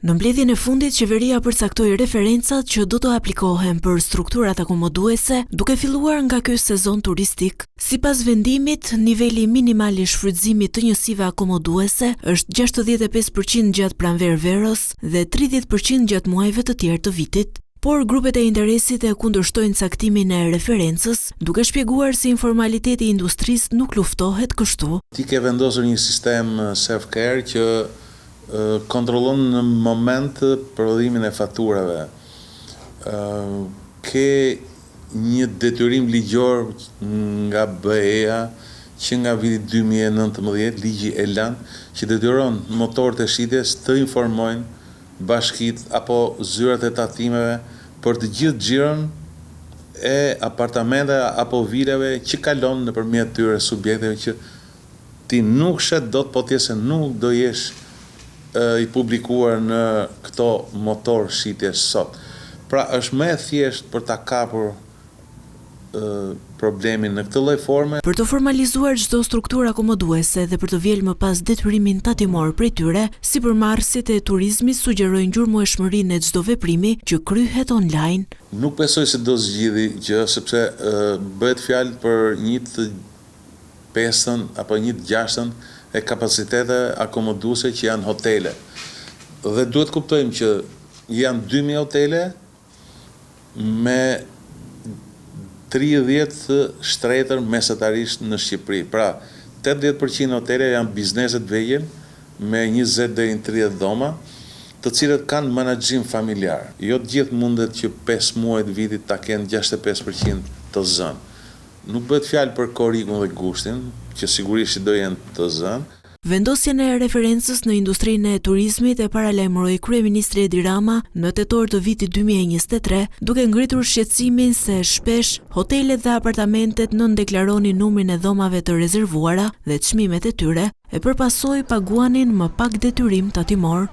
Në mbledhjen e fundit, qeveria përcaktoi referencat që do të aplikohen për strukturat akomoduese, duke filluar nga ky sezon turistik. Sipas vendimit, niveli minimal i shfrytëzimit të njësive akomoduese është 65% gjatë pranverë-verës dhe 30% gjatë muajve të tjerë të vitit. Por grupet e interesit e kundërshtojnë caktimin e referencës, duke shpjeguar se informaliteti i industrisë nuk luftohet kështu. Ti ke vendosur një sistem self-care që kontrollon në moment prodhimin e faturave. Ke një detyrim ligjor nga BE-ja që nga viti 2019, ligji Elan, që detyron motorët e shitjes të informojnë bashkitë apo zyrat e tatimeve për të gjithë xhiron e apartamenteve apo vilave që kalon nëpërmjet tyre subjekteve që ti nuk shet dot, po se nuk do jesh i publikuar në këto motor shitjes sot. Pra është më e thjeshtë për ta kapur problemin në këtë lloj forme. Për të formalizuar çdo strukturë akomoduese dhe për të vjelë më pas detyrimin tatimor prej tyre, sipërmarrësit e turizmit sugjerojnë gjurmëshmërinë e çdo veprimi që kryhet online. Nuk besoj se do zgjidhi gjë, sepse bëhet fjalë për 1/5 apo 1/6 e kapacitete akomoduese që janë hotele. Dhe duhet kuptojmë që janë 2000 hotele me 30 shtretër mesatarisht në Shqipëri. Pra, 80% hotele janë bizneset vegjen me 20 deri në 30 dhoma, të cilët kanë menaxhim familjar. Jo të gjithë mundet që 5 muaj të vitit ta kenë 65% të zënë. Nuk bëhet fjalë për korrikun dhe gushtin, që sigurisht do jenë të zënë. Vendosjen e referencës në industrinë e turizmit e paralajmëroi kryeministri Edi Rama në tetor të vitit 2023, duke ngritur shqetësimin se shpesh hotelet dhe apartamentet nëndeklaronin numrin e dhomave të rezervuara dhe çmimet e tyre, e përpasoj paguanin më pak detyrim tatimor.